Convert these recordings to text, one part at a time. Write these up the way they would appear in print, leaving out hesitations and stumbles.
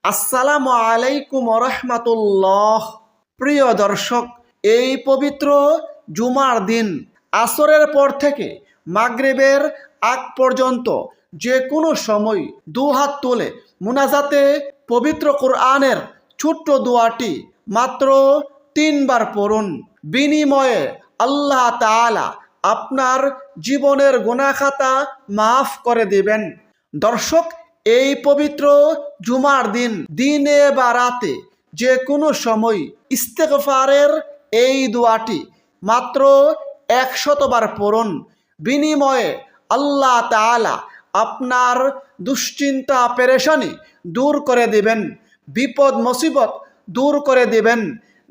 আসসালামু আলাইকুম রহমাতুল্লাহ। প্রিয় দর্শক, এই পবিত্র জুমার দিন আসরের পর থেকে মাগরিবের আগ পর্যন্ত যে কোনো সময় দুহাত তুলে মুনাজাতে পবিত্র কোরআনের ছোট্ট দোয়াটি মাত্র 3 বার পড়ুন। বিনিময়ে আল্লাহ তাআলা আপনার জীবনের গুনাহ খাতা মাফ করে দেবেন। দর্শক, এই পবিত্র জুমার দিন দিনে বা রাতে যে কোনো সময় ইস্তেগফারের এই দোয়াটি মাত্র 100 বার পড়ুন। বিনিময়ে আল্লাহ তাআলা আপনার দুশ্চিন্তা পেরেশানি দূর করে দেবেন, বিপদ মুসিবত দূর করে দেবেন।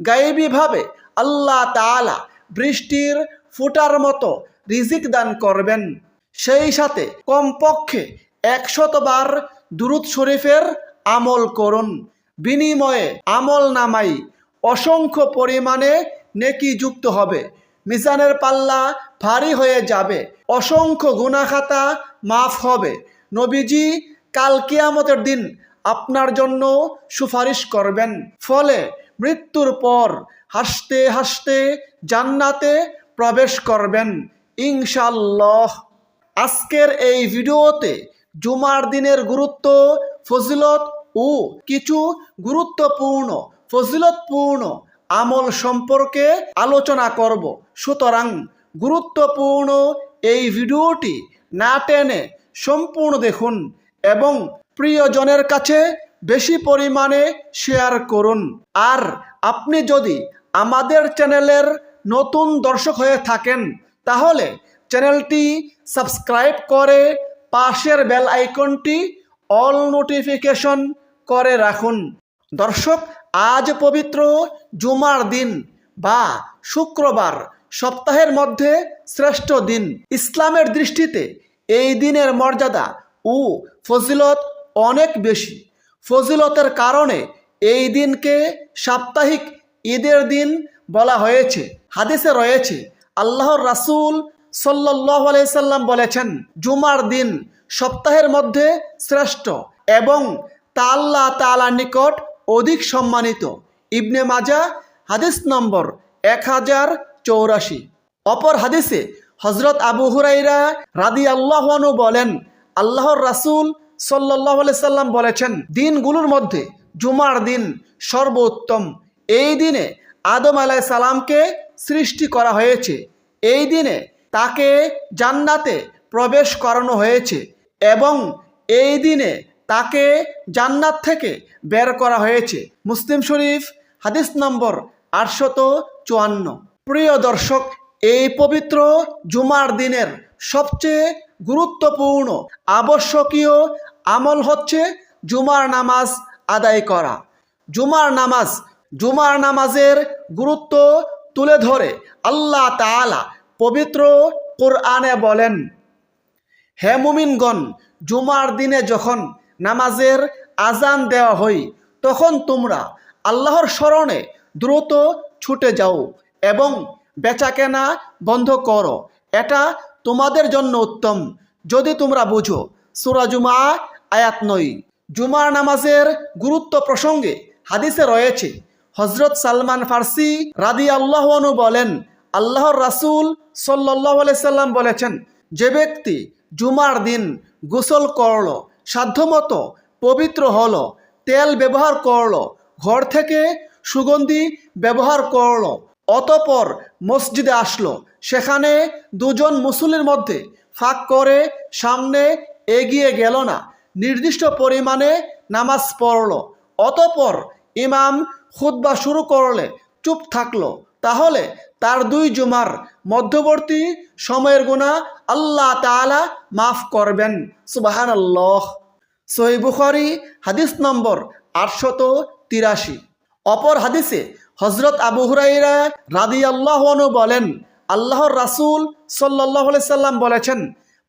গায়েবীভাবে আল্লাহ তাআলা বৃষ্টির ফোঁটার মতো রিজিক দান করবেন। সেই সাথে কমপক্ষে 100 বার দুরূদ শরীফের আমল করুন। বিনিময়ে আমল নামাই অসংখ্য পরিমাণে নেকি যুক্ত হবে, মিজানের পাল্লা ভারী হয়ে যাবে, অসংখ্য গুনাহ খাতা মাফ হবে। নবীজি কাল কিয়ামতের দিন আপনার জন্য সুপারিশ করবেন। ফলে মৃত্যুর পর হাসতে হাসতে জান্নাতে প্রবেশ করবেন ইনশাআল্লাহ। আজকের এই ভিডিওতে জুমার দিনের গুরুত্ব, ফজিলত ও কিছু গুরুত্বপূর্ণ ফজিলতপূর্ণ আমল সম্পর্কে আলোচনা করব। সুতরাং গুরুত্বপূর্ণ এই ভিডিওটি না টেনে সম্পূর্ণ দেখুন এবং প্রিয়জনের কাছে বেশি পরিমাণে শেয়ার করুন। আর আপনি যদি আমাদের চ্যানেলের নতুন দর্শক হয়ে থাকেন তাহলে চ্যানেলটি সাবস্ক্রাইব করে পাশের বেল আইকনটি অল নোটিফিকেশন করে রাখুন। দর্শক, আজ পবিত্র জুমার দিন বা শুক্রবার, সপ্তাহের মধ্যে শ্রেষ্ঠ দিন। ইসলামের দৃষ্টিতে এই দিনের মর্যাদা ও ফজিলত অনেক বেশি। ফজিলতের কারণে এই দিনকে সাপ্তাহিক ঈদের দিন বলা হয়েছে। হাদিসে রয়েছে, আল্লাহর রাসূল সাল্লাল্লাহু আলাইহি সাল্লাম বলেছেন, জুমার দিন সপ্তাহের মধ্যে শ্রেষ্ঠ এবং তা আল্লাহ তাআলার নিকট অধিক সম্মানিত। ইবনে মাজাহ হাদিস নম্বর 1084। অপর হাদিসে হযরত আবু হুরায়রা রাদিয়াল্লাহু আনহু বলেন, আল্লাহর রাসূল সাল্লাল্লাহু আলাইহি সাল্লাম বলেছেন, দিনগুলোর মধ্যে জুমার দিন সর্বোত্তম। এই দিনে আদম আলাইহিস সালামকে সৃষ্টি করা হয়েছে। এই দিনে তাকে জান্নাতে প্রবেশ করানো হয়েছে এবং এই দিনে তাকে জান্নাত থেকে বের করা হয়েছে। মুসলিম শরীফ হাদিস নম্বর 854। প্রিয় দর্শক, এই পবিত্র জুমার দিনের সবচেয়ে গুরুত্বপূর্ণ আবশ্যকীয় আমল হচ্ছে জুমার নামাজ আদায় করা। জুমার নামাজের গুরুত্ব তুলে ধরে আল্লাহ তাআলা পবিত্র কোরআনে বলেন, হে মুমিনগণ, জুমার দিনে যখন নামাজের আজান দেওয়া হয় তখন তোমরা আল্লাহর স্মরণে দ্রুত ছুটে যাও এবং বেচাকেনা বন্ধ করো। এটা তোমাদের জন্য উত্তম যদি তোমরা বুঝো। সূরা জুমআ আয়াত 9। জুমার নামাজের গুরুত্ব প্রসঙ্গে হাদিসে রয়েছে, হযরত সালমান ফার্সি রাদিয়াল্লাহু আনহু বলেন, আল্লাহর রাসূল সাল্লাল্লাহু আলাইহি সাল্লাম বলেছেন, যে ব্যক্তি জুমার দিন গোসল করলো, সাধ্যমতো পবিত্র হলো, তেল ব্যবহার করলো, ঘর থেকে সুগন্ধি ব্যবহার করলো, অতঃপর মসজিদে আসলো, সেখানে দুজন মুসল্লির মধ্যে ফাঁক করে সামনে এগিয়ে গেল না, নির্দিষ্ট পরিমাণে নামাজ পড়লো, অতঃপর ইমাম খুতবা শুরু করলে চুপ থাকলো, তাহলে তার 2 জুমার মধ্যবর্তী সময়ের গুনাহ আল্লাহ তাআলা মাফ করবেন। সুবহানাল্লাহ। সহিহ বুখারী হাদিস নম্বর 883। অপর হাদিসে হযরত আবু হুরায়রা রাদিয়াল্লাহু আনহু বলেন, আল্লাহর রাসূল সাল্লাল্লাহু আলাইহি সাল্লাম বলেছেন,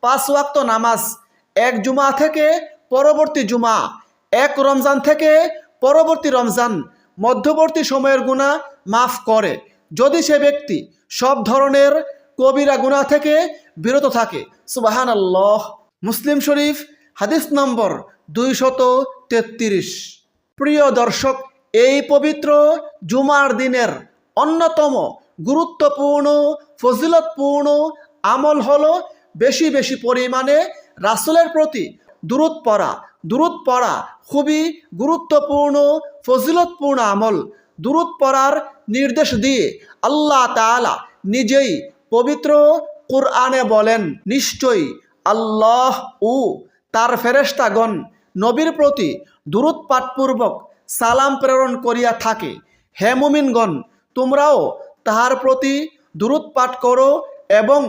5 ওয়াক্ত নামাজ এক জুমা থেকে পরবর্তী জুমা, এক রমজান থেকে পরবর্তী রমজান মধ্যবর্তী সময়ের গুনাহ মাফ করে যদি সে ব্যক্তি সব ধরনের কবিরা গুনাহ থেকে বিরত থাকে। সুবহানাল্লাহ। মুসলিম শরীফ হাদিস নম্বর 233। প্রিয় দর্শক, এই পবিত্র জুমার দিনের অন্যতম গুরুত্বপূর্ণ ফজিলতপূর্ণ আমল হলো বেশি বেশি পরিমাণে রাসূলের প্রতি দুরূদ পড়া। দুরূদ পড়া খুবই গুরুত্বপূর্ণ ফজিলতপূর্ণ আমল। দুরূদ পড়ার নির্দেশ দিয়ে আল্লাহ তাআলা নিজেই পবিত্র কুরআনে বলেন, নিশ্চয়ই আল্লাহ ও তার ফেরেশতাগণ নবীর প্রতি দুরূদ পাঠপূর্বক সালাম প্রেরণ করিয়া থাকে। হে মুমিনগণ, তোমরাও তাহার প্রতি দুরূদ পাঠ করো এবং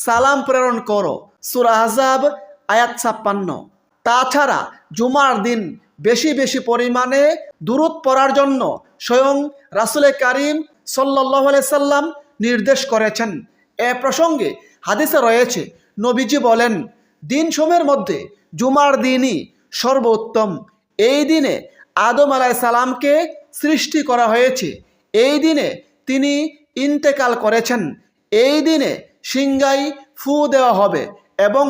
সালাম প্রেরণ করো। সূরা আহজাব আয়াত 56। তাছাড়া জুমার দিন বেশি বেশি পরিমাণে দুরূদ পড়ার জন্য স্বয়ং রাসূলে কারীম সাল্লাল্লাহু আলাইহি সাল্লাম নির্দেশ করেছেন। এ প্রসঙ্গে হাদিসে রয়েছে, নবীজি বলেন, দিন সমূহের মধ্যে জুমার দিনই সর্বোত্তম। এই দিনে আদম আলাইহিস সালামকে সৃষ্টি করা হয়েছে। এই দিনে তিনি ইন্তেকাল করেছেন। এই দিনে সিংহায় ফু দেওয়া হবে এবং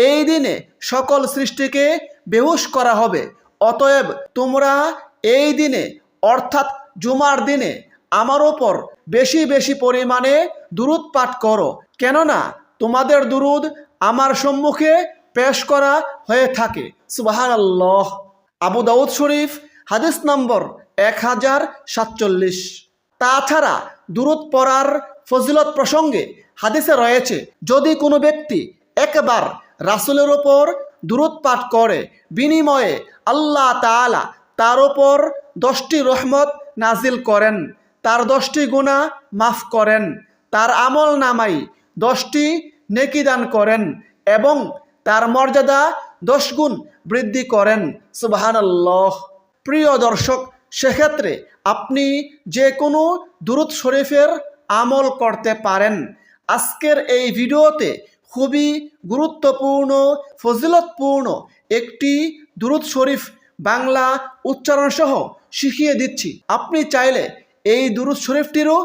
এই দিনে সকল সৃষ্টিকে বেহুশ করা হবে। অতএব তোমরা এই দিনে অর্থাৎ জুমার দিনে আমার ওপর বেশি বেশি পরিমাণে দুরূদ পাঠ করো, কেননা তোমাদের দুরূদ আমার সম্মুখে পেশ করা হয়ে থাকে। সুবহানাল্লাহ। আবু দাউদ শরীফ হাদিস নম্বর 1047। তাছাড়া দুরূদ পড়ার ফজিলত প্রসঙ্গে হাদিসে রয়েছে, যদি কোনো ব্যক্তি একবার রাসূলের ওপর দুরূদ পাঠ করে, বিনিময়ে আল্লাহ তাআলা তার ওপর 10টি রহমত নাজিল করেন, তার 10টি গুনাহ মাফ করেন, তার আমল নামাই 10টি নেকি দান করেন এবং তার মর্যাদা 10 গুণ বৃদ্ধি করেন। সুবহানাল্লাহ। প্রিয় দর্শক, সেক্ষেত্রে আপনি যে কোনো দুরূদ শরীফের আমল করতে পারেন। আজকের এই ভিডিওতে খুবই গুরুত্বপূর্ণ ফজিলতপূর্ণ একটি দুরূদ শরীফ বাংলা উচ্চারণ সহ শিখিয়ে দিচ্ছি। আপনি চাইলে এই দুরূদ শরীফটিরও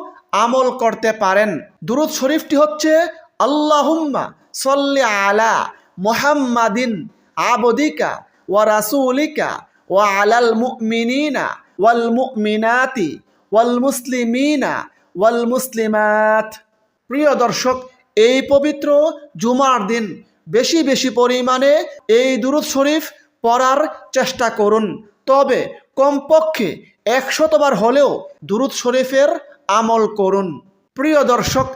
আমল করতে পারেন। দুরূদ শরীফটি হচ্ছে, আল্লাহুম্মা সল্লি আলা মুহাম্মাদিন আবদিকা ওয়া রাসূলিকা ওয়া আলাল মুমিনিনা ওয়াল মুমিনাতি ওয়াল মুসলিমিনা ওয়াল মুসলিমাত। প্রিয় দর্শক, এই পবিত্র জুমার দিন বেশি বেশি পরিমাণে এই দুরূদ শরীফ পড়ার চেষ্টা করুন। তবে কমপক্ষে 100 বার হলেও দুরূদ শরীফের আমল করুন। প্রিয় দর্শক,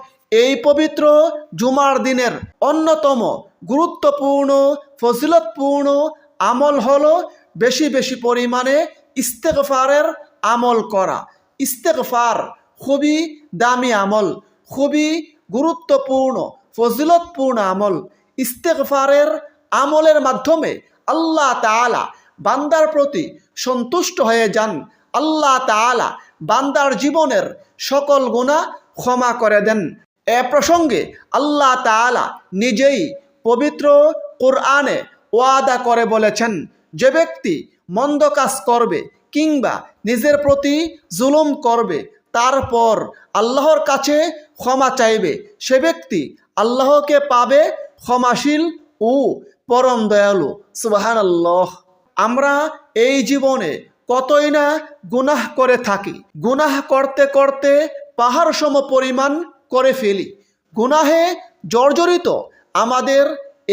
এই পবিত্র জুমার দিনের অন্যতম গুরুত্বপূর্ণ ফজিলতপূর্ণ আমল হলো বেশি বেশি পরিমাণে ইস্তেগফারের আমল করা। ইস্তেগফার খুবই দামি আমল, খুবই গুরুত্বপূর্ণ ফজিলতপূর্ণ আমল। ইস্তেগফারের আমলের মাধ্যমে আল্লাহ তাআলা বান্দার প্রতি সন্তুষ্ট হয়ে যান। আল্লাহ তাআলা বান্দার জীবনের সকল গুনাহ ক্ষমা করে দেন। এ প্রসঙ্গে আল্লাহ তাআলা নিজেই পবিত্র কুরআনে ওয়াদা করে বলেছেন, যে ব্যক্তি মন্দ কাজ করবে কিংবা নিজের প্রতি জুলুম করবে, তারপর আল্লাহর কাছে ক্ষমা চাইবে, সে ব্যক্তি আল্লাহকে পাবে ক্ষমাশীল ও পরম দয়ালু। সুবহানাল্লাহ। আমরা এই জীবনে কতই না গুনাহ করে থাকি। গুনাহ করতে করতে পাহাড় সম পরিমাণ করে ফেলি। গুনাহে জর্জরিত আমাদের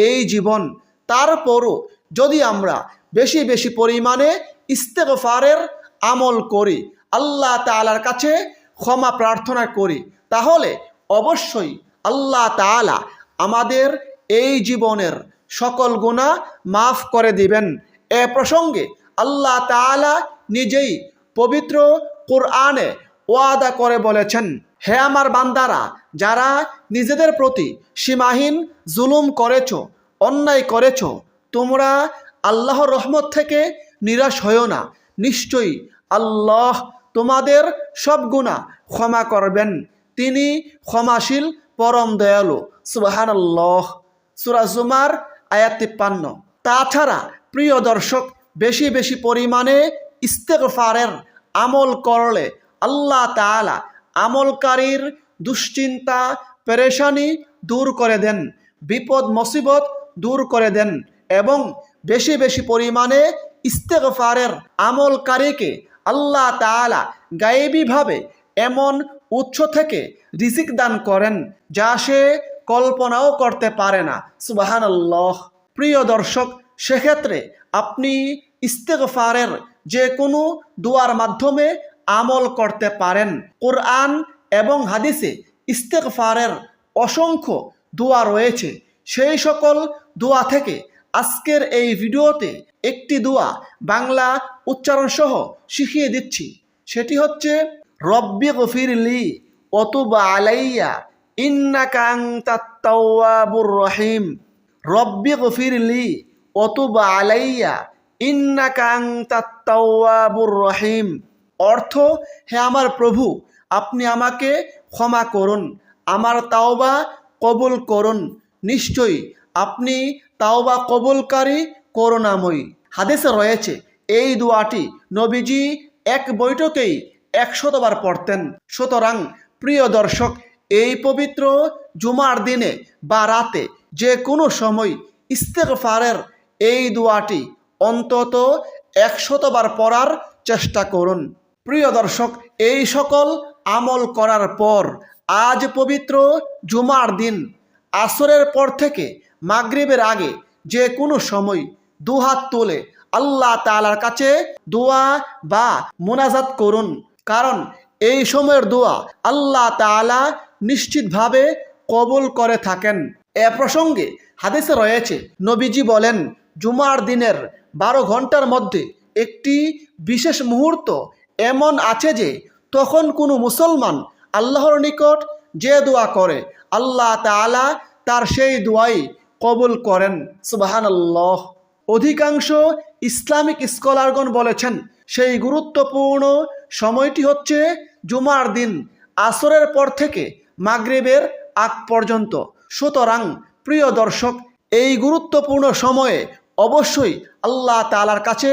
এই জীবন। তারপরও যদি আমরা বেশি বেশি পরিমাণে ইস্তেগফারের আমল করি, আল্লাহ তাআলার কাছে ক্ষমা প্রার্থনা করি, তাহলে অবশ্যই আল্লাহ তাআলা আমাদের এই জীবনের সকল গুনাহ মাফ করে দিবেন। এ প্রসঙ্গে আল্লাহ তাআলা নিজেই পবিত্র কুরআনে ওয়াদা করে বলেছেন, হে আমার বান্দারা, যারা নিজেদের প্রতি সীমাহীন জুলুম করেছ, অন্যায় করেছ, তোমরা আল্লাহর রহমত থেকে নিরাশ হইও না। নিশ্চয়ই আল্লাহ তোমাদের সব গুনাহ ক্ষমা করবেন। তিনি ক্ষমাশীল পরম দয়ালু। সুবহানাল্লাহ। সূরা জুমার আয়াত 53। তাছাড়া প্রিয় দর্শক, বেশি বেশি পরিমাণে ইস্তেগফারের আমল করলে আল্লাহ তাআলা আমলকারীর দুশ্চিন্তা পেরেশানি দূর করে দেন, বিপদ মুসিবত দূর করে দেন এবং বেশি বেশি পরিমাণে ইস্তেগফারের আমলকারীকে আল্লাহ তাআলা গায়েবীভাবে এমন উৎস থেকে রিজিক দান করেন যা সে কল্পনাও করতে পারে না। সুবহানাল্লাহ। প্রিয় দর্শক, সেক্ষেত্রে আপনি ইস্তেগফারের যে কোনো দোয়ার মাধ্যমে আমল করতে পারেন। কোরআন এবং হাদিসে ইস্তেগফারের অসংখ্য দোয়া রয়েছে। সেই সকল দোয়া থেকে আজকের এই ভিডিওতে একটি দোয়া বাংলা উচ্চারণ সহ শিখিয়ে দিচ্ছি। সেটি হচ্ছে রব্বি গফিরলি ওয়াতুব আলাইয়া ইন্নাকা আনতাত তাওয়াবুর রহিম। রব্বি গফিরলি ওয়াতুব আলাইয়া ইন্নাকা আনতাত তাওয়াবুর রহিম। অর্থ, হে আমার প্রভু, আপনি আমাকে ক্ষমা করুন, আমার তাওবা কবুল করুন, নিশ্চয়ই আপনি তাওবা কবুলকারী করুণাময়ী। হাদিসে রয়েছে এই দোয়াটি নবীজি এক বৈঠকেই 100 বার পড়তেন। সুতরাং প্রিয় দর্শক, এই পবিত্র জুমার দিনে বা রাতে যে কোনো সময় ইস্তেগফারের এই দোয়াটি অন্তত 100 বার পড়ার চেষ্টা করুন। প্রিয় দর্শক, এই সকল আমল করার পর আজ পবিত্র জুমার দিন আসরের পর থেকে মাগরিবের আগে যে কোনো সময় দুহাত তুলে আল্লাহ তাআলার কাছে দোয়া বা মুনাজাত করুন, কারণ এই সময়ের দোয়া আল্লাহ তাআলা নিশ্চিতভাবে কবুল করে থাকেন। এ প্রসঙ্গে হাদিসে রয়েছে, নবীজি বলেন, জুমার দিনের 12 ঘন্টার মধ্যে একটি বিশেষ মুহূর্ত এমন আছে যে তখন কোনো মুসলমান আল্লাহর নিকট যে দোয়া করে আল্লাহ তাআলা তার সেই দোয়াই কবুল করেন। সুবহানাল্লাহ। অধিকাংশ ইসলামিক স্কলারগণ বলেছেন সেই গুরুত্বপূর্ণ সময়টি হচ্ছে জুমার দিন আসরের পর থেকে মাগরিবের আগ পর্যন্ত। সুতরাং প্রিয় দর্শক, এই গুরুত্বপূর্ণ সময়ে অবশ্যই আল্লাহ তাআলার কাছে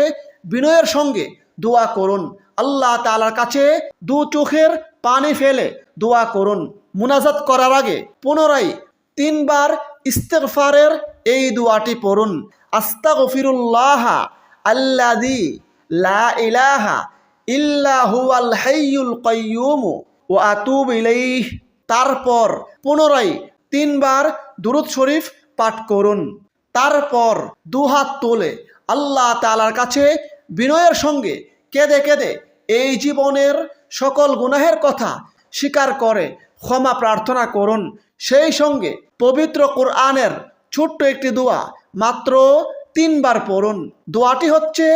বিনয়ের সঙ্গে দোয়া করুন। আল্লাহ তাআলার কাছে দু চোখের পানি ফেলে দোয়া করুন। মুনাজাত করার আগে পুনরায় 3 বার ইস্তেগফারের এই দোয়াটি পড়ুন। আস্তাগফিরুল্লাহ আল্লাযী লা ইলাহা ইল্লা হুয়াল হাইয়ুল কাইয়্যুম ওয়া আতুবু ইলাইহি। তারপর পুনরায় 3 বার দুরূদ শরীফ পাঠ করুন। তারপর দুহাত তুলে আল্লাহ তাআলার কাছে বিনয়ের সঙ্গে কেঁদে কেঁদে এই জীবনের সকল গুনাহের কথা স্বীকার করে ক্ষমা প্রার্থনা করুন। সেই সঙ্গে পবিত্র কোরআনের ছোট্ট একটি দোয়া মাত্র 3 বার পড়ুন। দোয়াটি হচ্ছে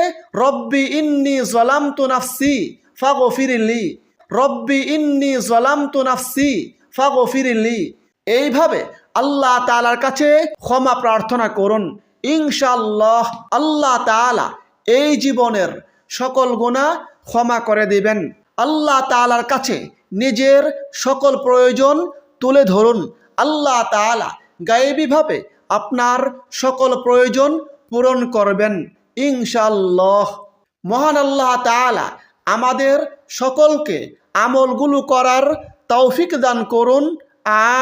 রব্বি ইন্নী যালামতু নাফসি ফাগফিরলি। রব্বি ইন্নী যালামতু নাফসি ফাগফিরলি। এইভাবে আল্লাহ তাআলার কাছে ক্ষমা প্রার্থনা করুন। ইনশাআল্লাহ আল্লাহ তাআলা এই জীবনের সকল গুনাহ ক্ষমা করে দিবেন। আল্লাহ তাআলার কাছে নিজের সকল প্রয়োজন তুলে ধরুন। আল্লাহ তাআলা গায়েবীভাবে আপনার সকল প্রয়োজন পূরণ করবেন ইনশাআল্লাহ। মহান আল্লাহ তাআলা আমাদের সকলকে আমলগুলো করার তৌফিক দান করুন।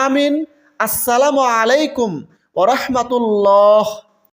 আমিন। আসসালামু আলাইকুম ওয়া রাহমাতুল্লাহ।